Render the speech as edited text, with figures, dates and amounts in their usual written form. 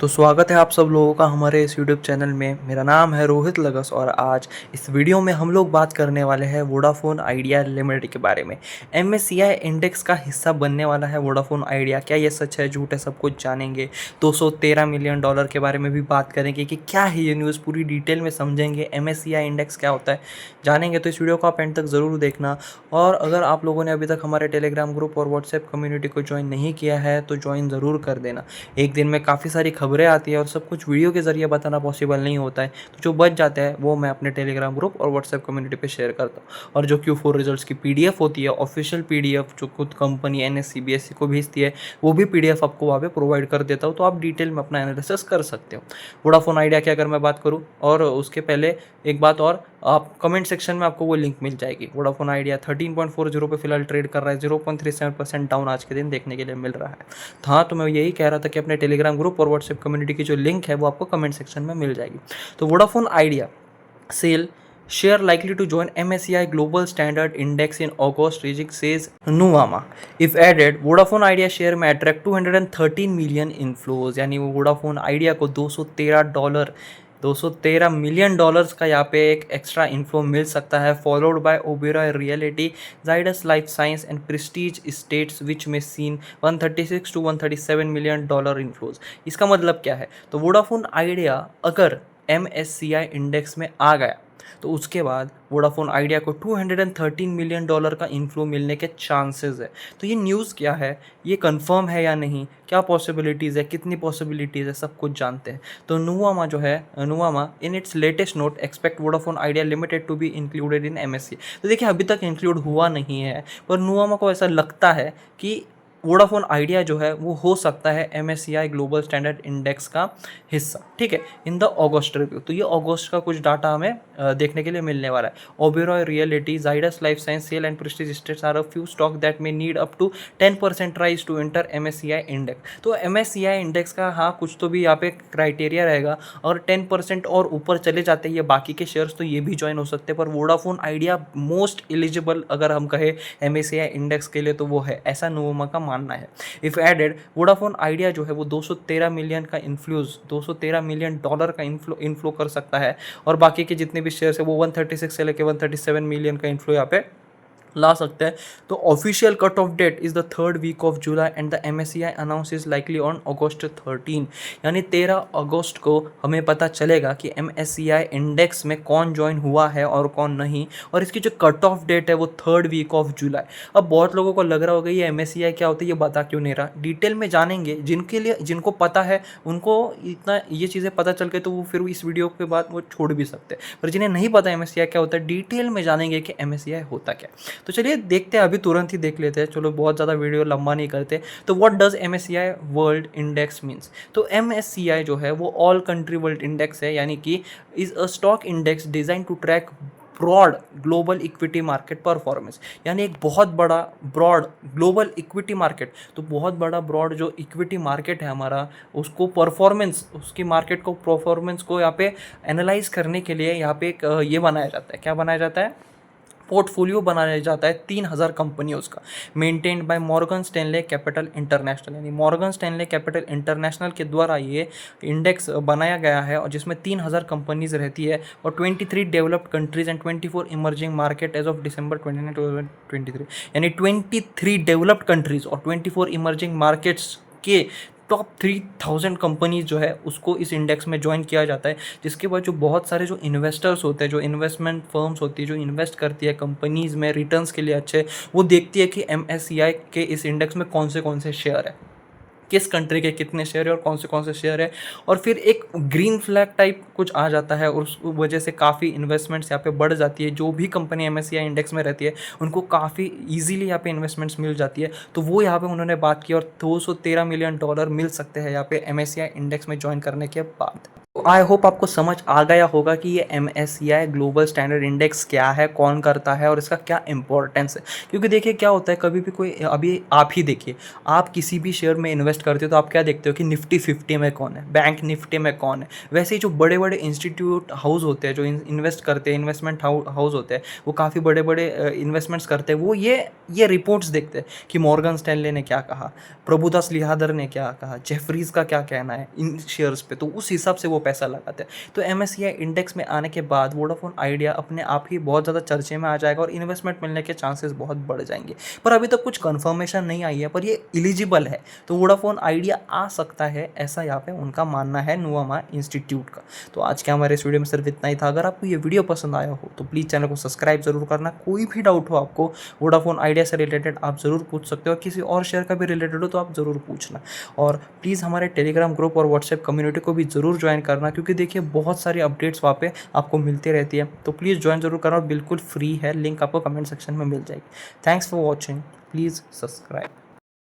तो स्वागत है आप सब लोगों का हमारे इस यूट्यूब चैनल में। मेरा नाम है रोहित लगस और आज इस वीडियो में हम लोग बात करने वाले हैं वोडाफोन आइडिया लिमिटेड के बारे में। एमएससीआई इंडेक्स का हिस्सा बनने वाला है वोडाफोन आइडिया। क्या ये सच है झूठ है सब कुछ जानेंगे। 213 मिलियन डॉलर के बारे में भी बात करेंगे कि क्या है ये न्यूज़, पूरी डिटेल में समझेंगे। एमएससीआई इंडेक्स क्या होता है जानेंगे, तो इस वीडियो को आप एंड तक ज़रूर देखना। और अगर आप लोगों ने अभी तक हमारे टेलीग्राम ग्रुप और व्हाट्सएप कम्युनिटी को ज्वाइन नहीं किया है तो ज्वाइन ज़रूर कर देना। एक दिन में काफ़ी सारी खबरें आती है और सब कुछ वीडियो के ज़रिए बताना पॉसिबल नहीं होता है, तो जो बच जाता है वो मैं अपने टेलीग्राम ग्रुप और व्हाट्सएप कम्युनिटी पे शेयर करता हूँ। और जो Q4 रिजल्ट्स की पीडीएफ होती है, ऑफिशियल पीडीएफ जो खुद कंपनी एनएससी बीएससी को भेजती है, वो भी पीडीएफ आपको वहाँ पे प्रोवाइड कर देता हूँ, तो आप डिटेल में अपना एनालिसिस कर सकते हो। वोडाफोन आइडिया की अगर मैं बात करूँ, और उसके पहले एक बात और, आप कमेंट सेक्शन में आपको वो लिंक मिल जाएगी। वोडाफोन आइडिया 13.40 पे फिलहाल ट्रेड कर रहा है, 0.37% डाउन आज के दिन देखने के लिए मिल रहा है। हाँ, तो मैं यही कह रहा था कि अपने टेलीग्राम ग्रुप और व्हाट्सएप कम्युनिटी की जो लिंक है वो आपको कमेंट सेक्शन में मिल जाएगी। तो वोडाफोन आइडिया सेल share likely to join MSCI Global Standard Index in August, Rajik says Nuvama. If added, Vodafone Idea share में attract 213 million inflows, यानी वो वोडाफोन आइडिया को $213 मिलियन डॉलर्स का यहाँ पे एक एक्स्ट्रा इन्फ्लो मिल सकता है। Followed by Oberoi realty, Zydus life science and Prestige estates which में seen 136 to 137 million dollar inflows. इसका मतलब क्या है, तो वोडाफोन आइडिया अगर MSCI इंडेक्स में आ गया तो उसके बाद वोडाफोन आइडिया को 213 मिलियन डॉलर का इन्फ्लो मिलने के चांसेस है। तो ये न्यूज़ क्या है, ये कंफर्म है या नहीं, क्या पॉसिबिलिटीज़ है, कितनी पॉसिबिलिटीज़ है, सब कुछ जानते हैं। तो नुवामा जो है, Nuvama in its latest note expect Vodafone Idea limited to be included in MSCI। तो देखिए अभी तक इंक्लूड हुआ नहीं है, पर नुवामा को ऐसा लगता है कि वोडाफोन आइडिया जो है वो हो सकता है MSCI ग्लोबल स्टैंडर्ड इंडेक्स का हिस्सा, ठीक है, इन द अगस्त रिव्यू। तो ये अगस्त का कुछ डाटा हमें देखने के लिए मिलने वाला है। Oberoi realty, Zydus life science, SAIL and Prestige estates are a few stock that में need up to 10% rise to enter MSCI index. तो MSCI इंडेक्स का हाँ कुछ तो भी यहाँ पे क्राइटेरिया रहेगा, और 10% और ऊपर चले जाते हैं ये बाकी के शेयर्स तो ये भी ज्वाइन हो सकते हैं। पर वोडाफोन आइडिया मोस्ट एलिजिबल अगर हम कहें MSCI इंडेक्स के लिए तो वो है, ऐसा नोमा का मानना है। इफ एडेड, वोडाफोन आइडिया जो है वो 213 मिलियन का इन्फ्लूज, 213 मिलियन डॉलर का इन्फ्लो कर सकता है, और बाकी के जितने भी शेयर्स है वो 136 से लेकर 137 मिलियन का इन्फ्लो यहाँ पे ला सकते हैं। तो official cut off date is the 3rd week of July and the MSCI announce is likely on August 13, यानी 13 अगस्त को हमें पता चलेगा कि MSCI इंडेक्स में कौन ज्वाइन हुआ है और कौन नहीं, और इसकी जो कट ऑफ डेट है वो 3rd वीक ऑफ जुलाई। अब बहुत लोगों को लग रहा होगा ये MSCI क्या होता है, ये बता क्यों नहीं रहा। डिटेल में जानेंगे, जिनके लिए जिनको पता है उनको इतना ये चीज़ें पता चल के तो वो फिर इस वीडियो के बाद वो छोड़ भी सकते हैं, पर जिन्हें नहीं पता MSCI क्या होता है डिटेल में जानेंगे कि MSCI होता क्या। तो चलिए देखते हैं, अभी तुरंत ही देख लेते हैं, चलो बहुत ज़्यादा वीडियो लंबा नहीं करते। तो what does MSCI world index means. तो MSCI जो है वो ऑल कंट्री वर्ल्ड इंडेक्स है, यानी कि is a stock index design to track broad global equity market performance, यानी एक बहुत बड़ा ब्रॉड ग्लोबल इक्विटी मार्केट, तो बहुत बड़ा ब्रॉड जो इक्विटी मार्केट है हमारा, उसको परफॉर्मेंस, उसकी मार्केट को परफॉर्मेंस को यहाँ पे एनालाइज करने के लिए यहाँ पे एक ये बनाया जाता है, क्या बनाया जाता है, पोर्टफोलियो बनाया जाता है 3000 कंपनियों का, maintained by Morgan Stanley capital international, यानी मॉर्गन स्टैनले कैपिटल इंटरनेशनल के द्वारा ये इंडेक्स बनाया गया है, और जिसमें 3000 कंपनीज रहती है, और 23 developed countries and 24 emerging market as of December 29, 2023, यानी 23 डेवलप्ड कंट्रीज और 24 इमर्जिंग मार्केट्स के टॉप 3000 कंपनीज जो है उसको इस इंडेक्स में ज्वाइन किया जाता है। जिसके बाद जो बहुत सारे जो इन्वेस्टर्स होते हैं, जो इन्वेस्टमेंट फर्म्स होती है, जो इन्वेस्ट करती है कंपनीज़ में रिटर्न्स के लिए अच्छे, वो देखती है कि MSCI के इस इंडेक्स में कौन से शेयर है, किस कंट्री के कितने शेयर है और कौन से शेयर है, और फिर एक ग्रीन फ्लैग टाइप कुछ आ जाता है, और उस वजह से काफ़ी इन्वेस्टमेंट्स यहाँ पे बढ़ जाती है। जो भी कंपनी MSCI इंडेक्स में रहती है उनको काफ़ी इजीली यहाँ पे इन्वेस्टमेंट्स मिल जाती है। तो वो यहाँ पे उन्होंने बात की, और 213 मिलियन डॉलर मिल सकते हैं यहाँ पे MSCI इंडेक्स में ज्वाइन करने के बाद। आई होप आपको समझ आ गया होगा कि ये MSCI ग्लोबल स्टैंडर्ड इंडेक्स क्या है, कौन करता है और इसका क्या इंपॉर्टेंस है। क्योंकि देखिए क्या होता है, कभी भी कोई, अभी आप ही देखिए, आप किसी भी शेयर में इन्वेस्ट करते हो तो आप क्या देखते हो कि निफ्टी 50 में कौन है, बैंक निफ्टी में कौन है। वैसे ही जो बड़े बड़े इंस्टीट्यूट हाउस होते हैं जो इन्वेस्ट करते हैं, इन्वेस्टमेंट हाउस होते हैं, वो काफ़ी बड़े बड़े इन्वेस्टमेंट्स करते हैं, वो ये रिपोर्ट्स देखते हैं कि मॉर्गन स्टैनले ने क्या कहा, प्रभुदास लिहादर ने क्या कहा, जेफरीज का क्या कहना है इन शेयर्स पे, तो उस हिसाब से वो पैसा लगाते हैं। तो MSCI इंडेक्स में आने के बाद वोडाफोन आइडिया अपने आप ही बहुत ज़्यादा चर्चे में आ जाएगा और इन्वेस्टमेंट मिलने के चांसेस बहुत बढ़ जाएंगे। पर अभी तक कुछ कंफर्मेशन नहीं आई है, पर ये एलिजिबल है, तो वोडाफोन आइडिया आ सकता है, ऐसा यहाँ पे उनका मानना है नुवामा इंस्टीट्यूट का। तो आज के हमारे इस वीडियो में सिर्फ इतना ही था। अगर आपको ये वीडियो पसंद आया हो तो प्लीज़ चैनल को सब्सक्राइब जरूर करना। कोई भी डाउट हो आपको वोडाफोन आइडिया से रिलेटेड आप ज़रूर पूछ सकते हो, किसी और शेयर का भी रिलेटेड हो तो आप ज़रूर पूछना। और प्लीज़ हमारे टेलीग्राम ग्रुप और व्हाट्सएप कम्युनिटी को भी ज़रूर ज्वाइन करना, क्योंकि देखिए बहुत सारी अपडेट्स वहाँ पे आपको मिलती रहती है। तो प्लीज़ ज्वाइन जरूर करना और बिल्कुल फ्री है, लिंक आपको कमेंट सेक्शन में मिल जाएगी। Thanks for watching, please subscribe.